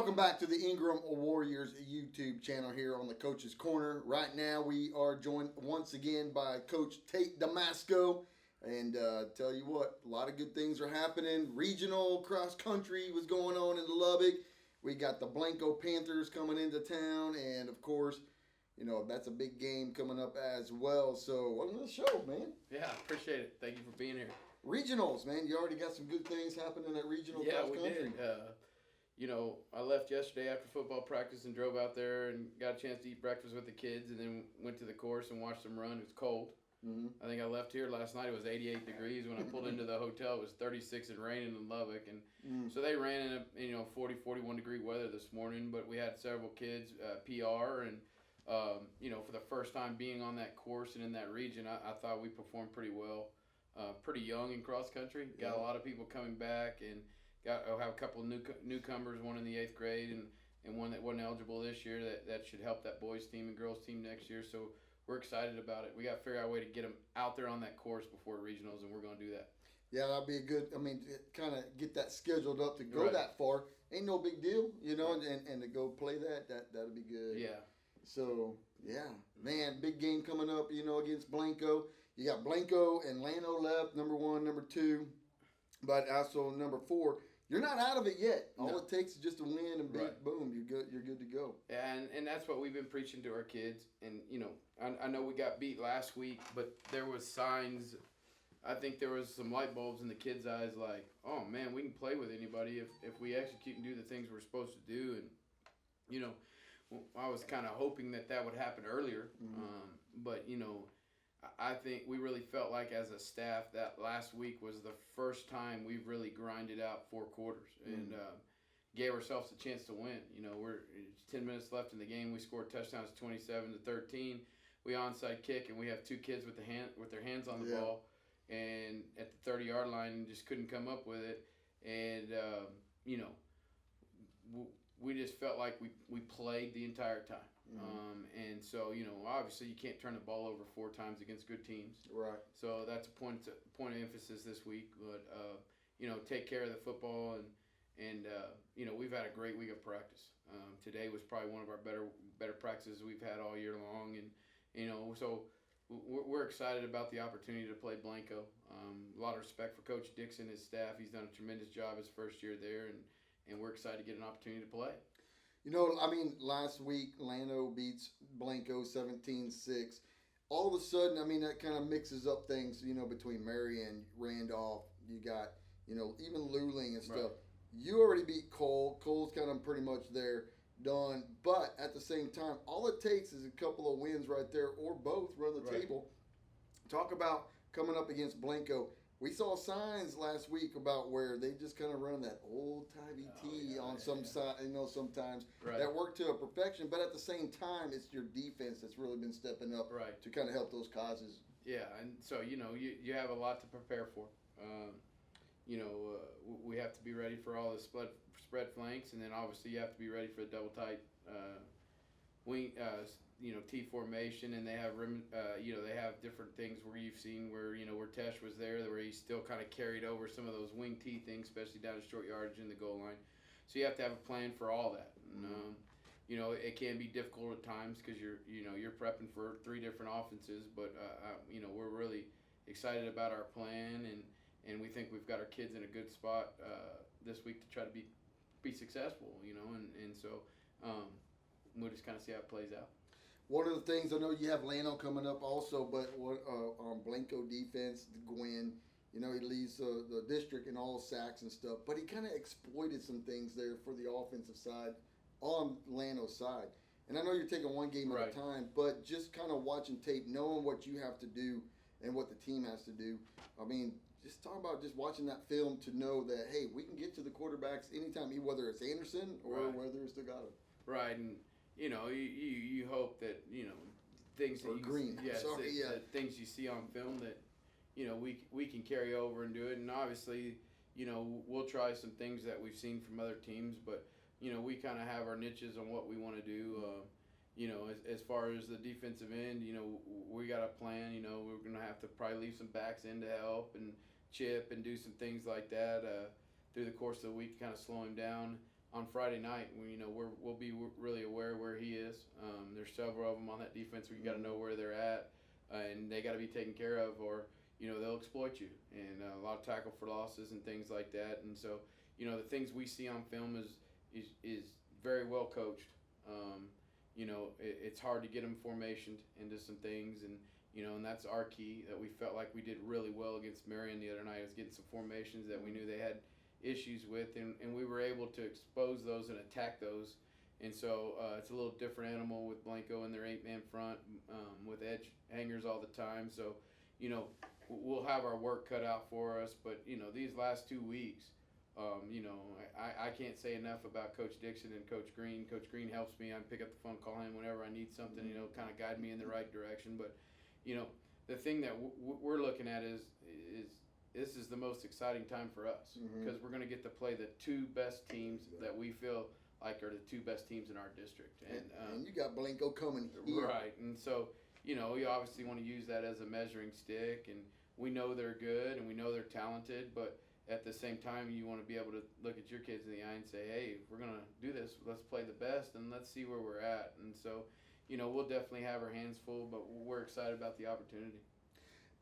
Welcome back to the Ingram Warriors YouTube channel here on the Coach's Corner. Right now we are joined once again by Coach Tate Damasco. And tell you what, a lot of good things are happening. Regional cross country was going on in Lubbock. We got the Blanco Panthers coming into town. And of course, you know, that's a big game coming up as well. So welcome to the show, man. Yeah, appreciate it. Thank you for being here. Regionals, man. You already got some good things happening at regional cross country. Yeah, we did. I left yesterday after football practice and drove out there and got a chance to eat breakfast with the kids and then went to the course and watched them run. It was cold. I think I left here last night. It was 88 degrees. When I pulled into the hotel, it was 36 and raining in Lubbock. And so they ran in 40, 41 degree weather this morning. But we had several kids PR. And, for the first time being on that course and in that region, I thought we performed pretty well. Pretty young in cross country. Got a lot of people coming back and I'll have a couple of newcomers, one in the 8th grade and one that wasn't eligible this year. That should help that boys team and girls team next year. So we're excited about it. We got to figure out a way to get them out there on that course before regionals, and we're going to do that. Yeah, that'd be a good. Kind of get that scheduled up to go that far. Ain't no big deal, and to go play that'd be good. Yeah. So yeah, man, big game coming up. Against Blanco. You got Blanco and Llano left, number 1, number 2, but also number 4. You're not out of it yet. All it takes is just a win and boom, you're good. You're good to go. Yeah, and that's what we've been preaching to our kids. And I know we got beat last week, but there was signs. I think there was some light bulbs in the kids' eyes, like, oh man, we can play with anybody if we execute and do the things we're supposed to do. And I was kind of hoping that would happen earlier, but I think we really felt like as a staff that last week was the first time we've really grinded out 4 quarters and gave ourselves a chance to win. We're 10 minutes left in the game. We scored touchdowns 27-13. We onside kick and we have 2 kids with their hands on the ball and at the 30-yard line and just couldn't come up with it. And we just felt like we played the entire time. And so, obviously you can't turn the ball over 4 times against good teams. Right. So that's a point of emphasis this week. But, take care of the football. And we've had a great week of practice. Today was probably one of our better practices we've had all year long. And, so we're excited about the opportunity to play Blanco. A lot of respect for Coach Dixon and his staff. He's done a tremendous job his first year there. And we're excited to get an opportunity to play. Last week, Llano beats Blanco 17-6. All of a sudden, that kind of mixes up things, between Marion, Randolph. You got, even Luling and stuff. Right. You already beat Cole. Cole's kind of pretty much there, done. But at the same time, all it takes is a couple of wins right there, or both run the table. Talk about coming up against Blanco. We saw signs last week about where they just kind of run that old-timey tee on some side, sometimes that work to a perfection. But at the same time, it's your defense that's really been stepping up to kind of help those causes. Yeah, and so, you have a lot to prepare for. We have to be ready for all the spread flanks, and then obviously you have to be ready for the double tight wing, T formation, and they have they have different things where you've seen where Tesh was there, where he still kind of carried over some of those wing T things, especially down to short yardage in the goal line. So you have to have a plan for all that. And, it can be difficult at times because you're prepping for 3 different offenses, but we're really excited about our plan, and we think we've got our kids in a good spot this week to try to be successful. And so we'll just kind of see how it plays out. One of the things, I know you have Llano coming up also, but on Blanco defense, Gwen, he leads the district in all sacks and stuff, but he kind of exploited some things there for the offensive side on Llano's side. And I know you're taking one game at a time, but just kind of watching tape, knowing what you have to do and what the team has to do. Just talk about just watching that film to know that, hey, we can get to the quarterbacks anytime, whether it's Anderson or whether it's Delgado. Right, and you hope that things that Green. That things you see on film that we can carry over and do it. And obviously we'll try some things that we've seen from other teams, but we kind of have our niches on what we want to do. As far as the defensive end, we got a plan. We're gonna have to probably leave some backs in to help and chip and do some things like that through the course of the week to kind of slow him down. on Friday night, we'll be really aware where he is. There's several of them on that defense where you got to know where they're at, and they got to be taken care of, or they'll exploit you, and a lot of tackle for losses and things like that. And so the things we see on film is very well coached. It's hard to get them formationed into some things, and that's our key that we felt like we did really well against Marion the other night, is getting some formations that we knew they had issues with, and we were able to expose those and attack those. And so it's a little different animal with Blanco and their 8-man front, with edge hangers all the time. So we'll have our work cut out for us, but these last 2 weeks, I can't say enough about Coach Dixon and Coach Green. Coach Green helps me. I pick up the phone, call him whenever I need something, kind of guide me in the right direction. But the thing that we're looking at is this is the most exciting time for us, because we're going to get to play the two best teams that we feel like are the two best teams in our district. And you got Blanco coming here. Right. And so, we obviously want to use that as a measuring stick, and we know they're good and we know they're talented, but at the same time, you want to be able to look at your kids in the eye and say, hey, if we're going to do this, let's play the best and let's see where we're at. And so, we'll definitely have our hands full, but we're excited about the opportunity.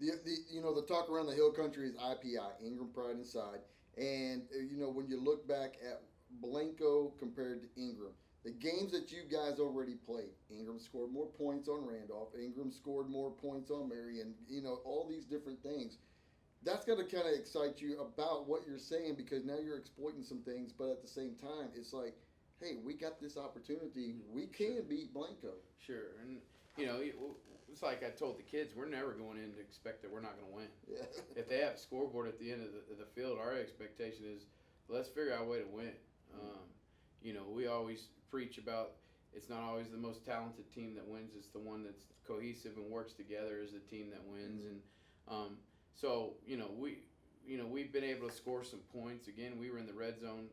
The talk around the hill country is IPI, Ingram Pride and Side. And, when you look back at Blanco compared to Ingram, the games that you guys already played, Ingram scored more points on Randolph, Ingram scored more points on Marion, all these different things. That's got to kind of excite you about what you're saying, because now you're exploiting some things, but at the same time, it's like, hey, we got this opportunity. We can beat Blanco. Sure. And, it's like I told the kids, we're never going in to expect that we're not going to win. Yeah. If they have a scoreboard at the end of the field, our expectation is, let's figure out a way to win. We always preach about, it's not always the most talented team that wins. It's the one that's cohesive and works together is the team that wins. And so, we've been able to score some points. Again, we were in the red zone,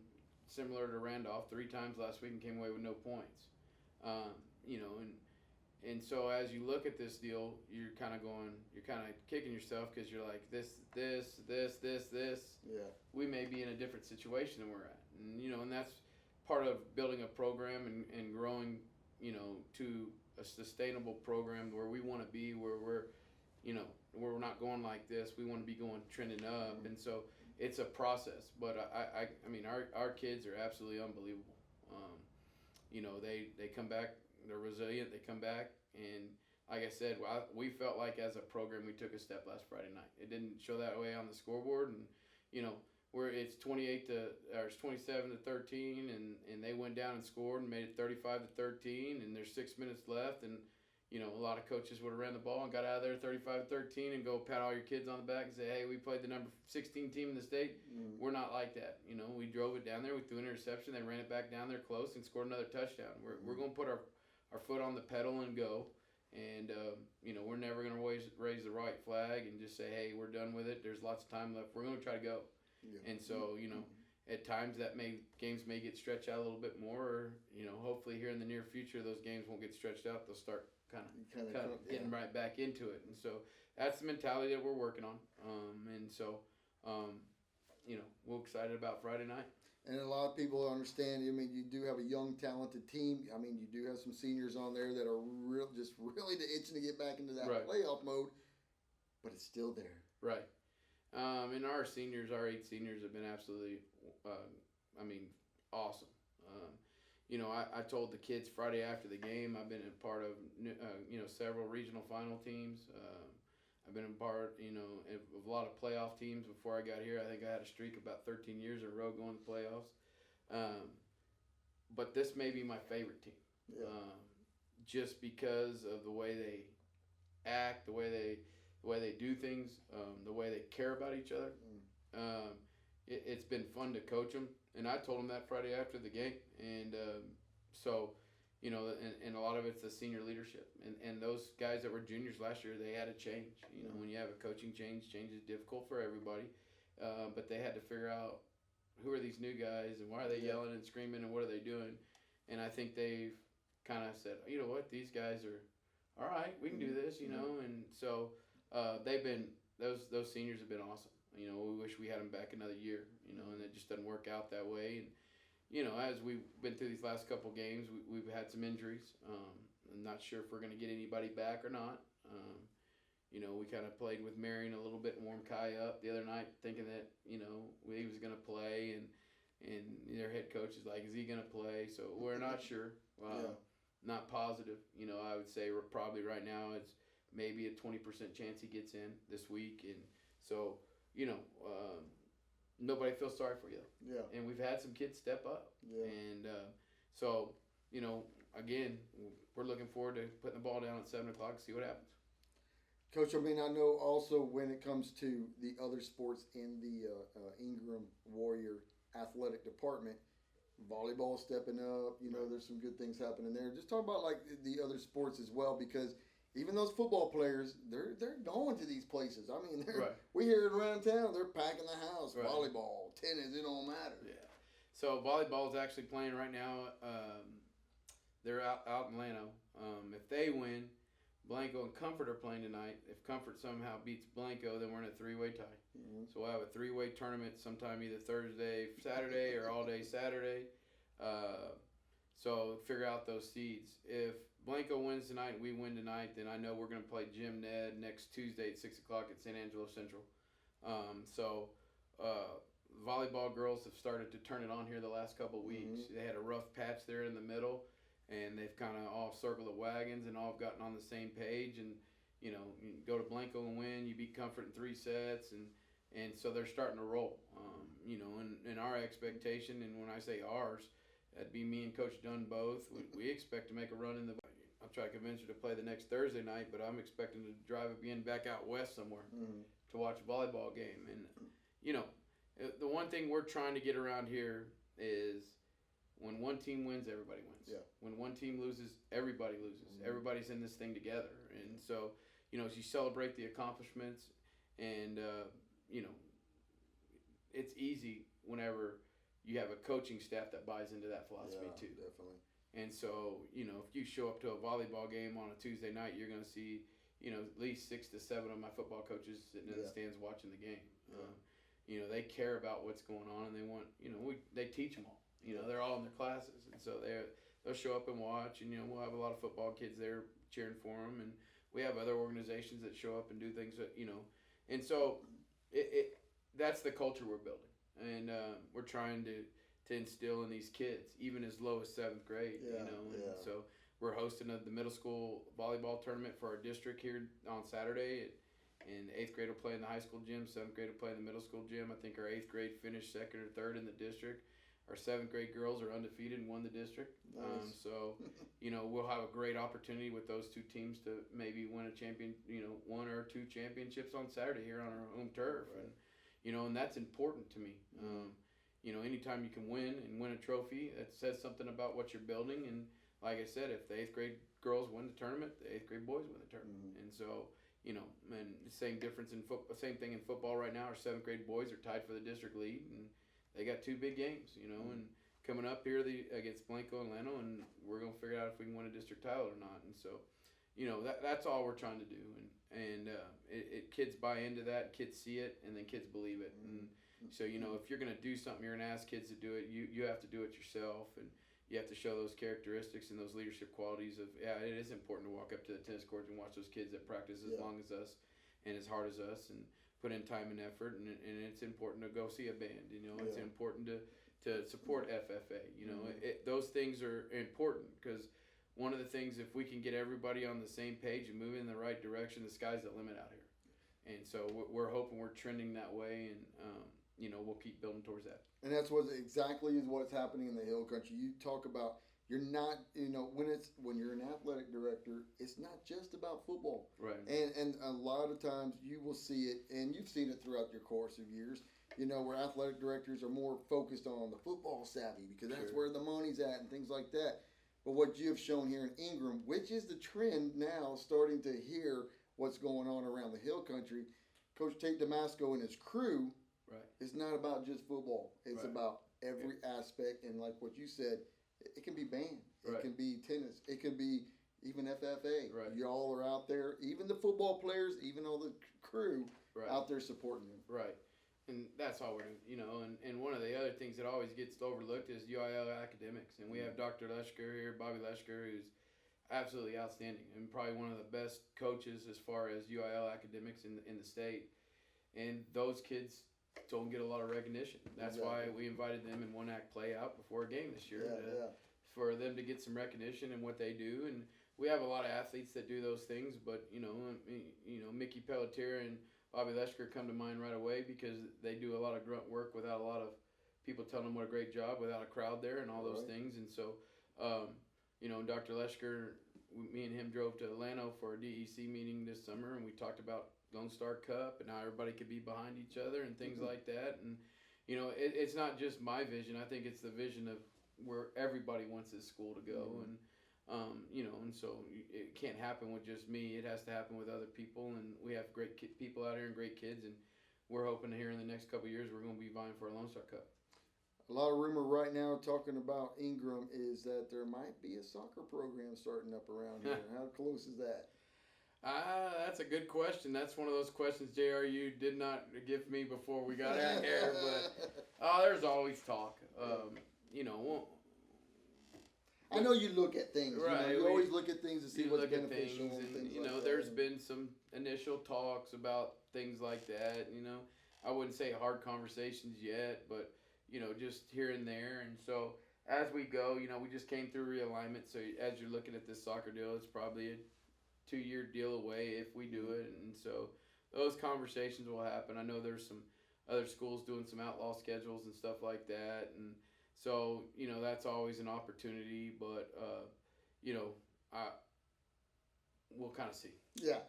similar to Randolph, 3 times last week and came away with no points. And so as you look at this deal, you're kind of kicking yourself, because you're like, this. Yeah. We may be in a different situation than we're at. And, and that's part of building a program and growing, to a sustainable program where we want to be, where we're not going like this. We want to be going trending up. And so it's a process. But I mean, our kids are absolutely unbelievable. They come back. They're resilient. They come back, and like I said, we felt like as a program we took a step last Friday night. It didn't show that way on the scoreboard, and it's 27 to 13, and they went down and scored and made it 35 to 13, and there's 6 minutes left, and a lot of coaches would have ran the ball and got out of there 35 to 13 and go pat all your kids on the back and say, hey, we played the number 16 team in the state. We're not like that. We drove it down there. We threw an interception. They ran it back down there close and scored another touchdown. We're going to put our foot on the pedal and go. And, we're never going to raise the right flag and just say, hey, we're done with it. There's lots of time left. We're going to try to go. Yeah. And so, at times games may get stretched out a little bit more, or, hopefully here in the near future, those games won't get stretched out. They'll start kind of getting right back into it. And so that's the mentality that we're working on. And so, we're excited about Friday night. And a lot of people understand, I mean, you do have a young, talented team. I mean, you do have some seniors on there that are just really itching to get back into that playoff mode, but it's still there. Right. And our 8 seniors have been absolutely, awesome. I told the kids Friday after the game, I've been a part of, several regional final teams. I've been a part, of a lot of playoff teams before I got here. I think I had a streak about 13 years in a row going to the playoffs. But this may be my favorite team. Yeah. Just because of the way they act, the way they do things, the way they care about each other. It's been fun to coach them. And I told them that Friday after the game. And so, and a lot of it's the senior leadership. And those guys that were juniors last year, they had a change. When you have a coaching change is difficult for everybody. But they had to figure out who are these new guys and why are they yelling and screaming and what are they doing. And I think they've kind of said, you know what, these guys are all right, we can do this, And so they've been, those seniors have been awesome. We wish we had them back another year, and it just doesn't work out that way. as we've been through these last couple games, we've had some injuries. I'm not sure if we're going to get anybody back or not. We kind of played with Marion a little bit and warmed Kai up the other night, thinking that he was going to play, and their head coach is like, "Is he going to play?" So we're not sure. Not positive. I would say probably right now it's maybe a 20% chance he gets in this week, and so nobody feels sorry for you. Yeah. And we've had some kids step up. Yeah. And so again, we're looking forward to putting the ball down at 7:00 and see what happens. Coach, I know also when it comes to the other sports in the Ingram Warrior athletic department, volleyball stepping up, there's some good things happening there. Just talk about like the other sports as well, because even those football players, they're going to these places. I mean, we hear it around town. They're packing the house. Right. Volleyball, tennis, it don't matter. Yeah. So volleyball is actually playing right now. They're out in Llano. If they win, Blanco and Comfort are playing tonight. If Comfort somehow beats Blanco, then we're in a three-way tie. Mm-hmm. So we'll have a three-way tournament sometime either Thursday, Saturday, or all day Saturday. So figure out those seeds. If Blanco wins tonight and we win tonight, then I know we're going to play Jim Ned next Tuesday at 6 o'clock at San Angelo Central. Volleyball girls have started to turn it on here the last couple of weeks. Mm-hmm. They had a rough patch there in the middle, and they've kind of all circled the wagons and all have gotten on the same page. And, you go to Blanco and win, you beat Comfort in 3 sets, and so they're starting to roll. And our expectation, and when I say ours, that'd be me and Coach Dunn both. We expect to make a run in the. I'll try to convince her to play the next Thursday night, but I'm expecting to drive again back out west somewhere to watch a volleyball game. And the one thing we're trying to get around here is when one team wins, everybody wins. Yeah. When one team loses, everybody loses. Mm-hmm. Everybody's in this thing together, and so as you celebrate the accomplishments, and it's easy whenever you have a coaching staff that buys into that philosophy too. Definitely. And so, if you show up to a volleyball game on a Tuesday night, you're going to see, at least 6 to 7 of my football coaches sitting in the stands watching the game. Yeah. They care about what's going on, and they want, they teach them all. They're all in their classes, and so they'll show up and watch, and we'll have a lot of football kids there cheering for them, and we have other organizations that show up and do things that, and so that's the culture we're building, and we're trying to instill in these kids, even as low as 7th grade, So we're hosting the middle school volleyball tournament for our district here on Saturday, and 8th grade will play in the high school gym, 7th grade will play in the middle school gym. I think our 8th grade finished 2nd or 3rd in the district. Our 7th grade girls are undefeated and won the district. Nice. So, we'll have a great opportunity with those two teams to maybe win a champion, 1 or 2 championships on Saturday here on our home turf. Right. And that's important to me. Anytime you can win a trophy, it says something about what you're building. And like I said, if the 8th grade girls win the tournament, the 8th grade boys win the tournament. Mm-hmm. And so, and same difference in football, same thing in football right now. Our 7th grade boys are tied for the district lead, and they got 2 big games, and coming up here against Blanco and Llano, and we're going to figure out if we can win a district title or not. And so, that's all we're trying to do. And kids buy into that, kids see it, and then kids believe it. And so, if you're going to do something, you're going to ask kids to do it, you have to do it yourself, and you have to show those characteristics and those leadership qualities of, it is important to walk up to the tennis courts and watch those kids that practice as long as us and as hard as us and put in time and effort, and it's important to go see a band, it's important to support FFA, those things are important, because one of the things, if we can get everybody on the same page and move in the right direction, the sky's the limit out here. And so we're hoping we're trending that way, and we'll keep building towards that. And that's exactly what's happening in the Hill Country. You talk about, you're not, when you're an athletic director, it's not just about football. Right. And a lot of times you will see it, and you've seen it throughout your course of years, where athletic directors are more focused on the football savvy, because that's where the money's at and things like that. But what you have shown here in Ingram, which is the trend now, starting to hear what's going on around the Hill Country, Coach Tate Damasco and his crew, it's not about just football. It's about every aspect. And like what you said, it can be band. It can be tennis. It can be even FFA. Right. Y'all are out there, even the football players, even all the crew out there supporting you. Right. And that's all we're doing, and one of the other things that always gets overlooked is UIL academics. And we have Dr. Leschker here, Bobby Leschker, who's absolutely outstanding and probably one of the best coaches as far as UIL academics in the state. And those kids don't get a lot of recognition. That's why we invited them in one act play out before a game this year for them to get some recognition in what they do. And we have a lot of athletes that do those things, but Mickey Pelletier and Bobby Leschker come to mind right away because they do a lot of grunt work without a lot of people telling them what a great job, without a crowd there and all those things. And so, Dr. Leschker, me and him drove to Atlanta for a DEC meeting this summer, and we talked about Lone Star Cup and how everybody could be behind each other and things like that. And, it's not just my vision. I think it's the vision of where everybody wants this school to go. And, and so it can't happen with just me. It has to happen with other people, and we have great people out here and great kids, and we're hoping here in the next couple of years we're going to be vying for a Lone Star Cup. A lot of rumor right now talking about Ingram is that there might be a soccer program starting up around here. How close is that? That's a good question. That's one of those questions, JR, you did not give me before we got in here, but there's always talk. I know you look at things, right? You always look at things to see what's beneficial. And there's been some initial talks about things like that. I wouldn't say hard conversations yet, but just here and there. And so as we go, we just came through realignment. So as you're looking at this soccer deal, it's probably a 2-year deal away if we do it. And so those conversations will happen. I know there's some other schools doing some outlaw schedules and stuff like that, and so, that's always an opportunity, but, we'll kind of see. Yeah.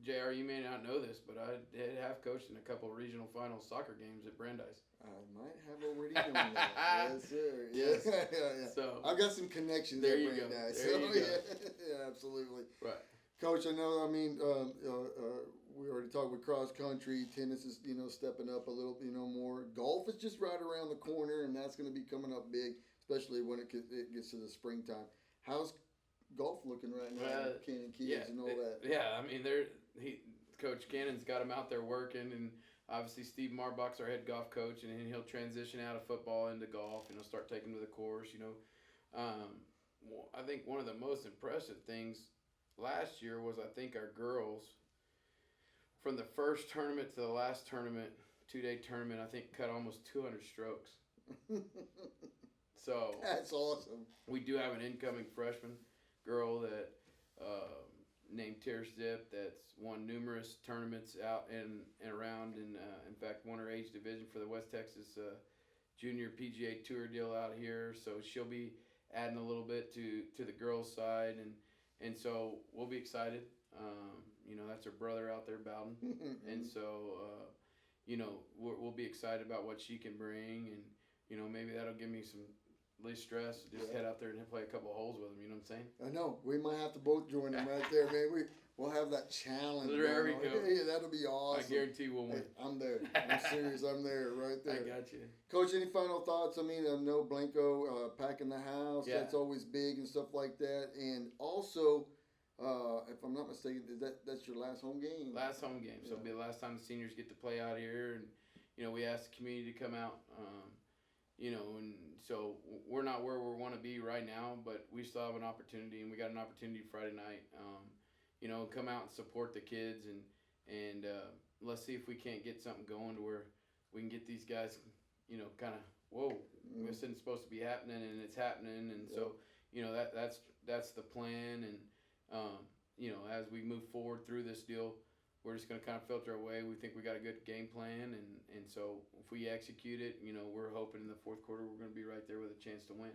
JR, you may not know this, but I did have coached in a couple of regional final soccer games at Brandeis. I might have already done that. Yes, sir. Yes. Yeah. So I've got some connections there at you Brandeis. Go. There you go. Yeah, absolutely. Right. Coach, I know, we already talked with cross country. Tennis is, stepping up a little, more. Golf is just right around the corner, and that's going to be coming up big, especially when it gets to the springtime. How's golf looking right now? Cannon kids and all that. Yeah, I mean, Coach Cannon's got him out there working, and obviously Steve Marbach's our head golf coach, and he'll transition out of football into golf, and he'll start taking to the course. I think one of the most impressive things last year was our girls, from the first tournament to the last tournament, 2-day tournament, I think cut almost 200 strokes. So that's awesome. We do have an incoming freshman girl that named Tara Zip that's won numerous tournaments out and around, and in fact won her age division for the West Texas Junior PGA Tour deal out here. So she'll be adding a little bit to the girls' side, and so we'll be excited. That's her brother out there, Bowden. And so, we'll be excited about what she can bring. And, maybe that'll give me some least stress. Just head out there and play a couple of holes with them. You know what I'm saying? I know. We might have to both join them right there, man. We'll have that challenge. There we go. Yeah, that'll be awesome. I guarantee we'll win. Hey, I'm there. I'm serious. I'm there right there. I got you. Coach, any final thoughts? I mean, I know Blanco packing the house. Yeah. That's always big and stuff like that. And also, if I'm not mistaken, that's your last home game? Last home game. So it'll be the last time the seniors get to play out here. And, we asked the community to come out, and so we're not where we want to be right now, but we still have an opportunity, and we got an opportunity Friday night. Come out and support the kids, and let's see if we can't get something going to where we can get these guys, kind of, whoa, this isn't supposed to be happening, and it's happening. And so, that's the plan. And, as we move forward through this deal, we're just going to kind of filter our way. We think we got a good game plan, and so if we execute it, we're hoping in the fourth quarter we're going to be right there with a chance to win.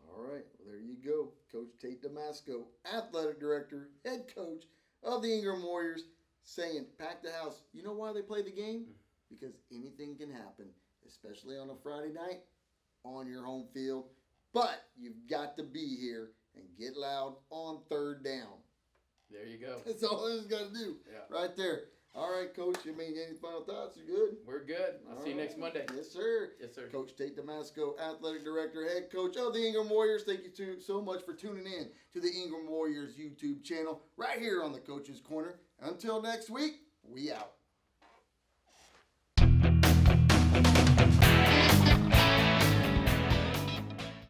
All right, well, there you go. Coach Tate Damasco, athletic director, head coach of the Ingram Warriors, saying, pack the house. You know why they play the game? Because anything can happen, especially on a Friday night on your home field. But you've got to be here and get loud on third down. There you go. That's all I just got to do. Yeah. Right there. All right, Coach. Any final thoughts? You good? We're good. I'll see you next Monday. Yes, sir. Yes, sir. Coach Tate Damasco, athletic director, head coach of the Ingram Warriors. Thank you so much for tuning in to the Ingram Warriors YouTube channel right here on the Coach's Corner. Until next week, we out.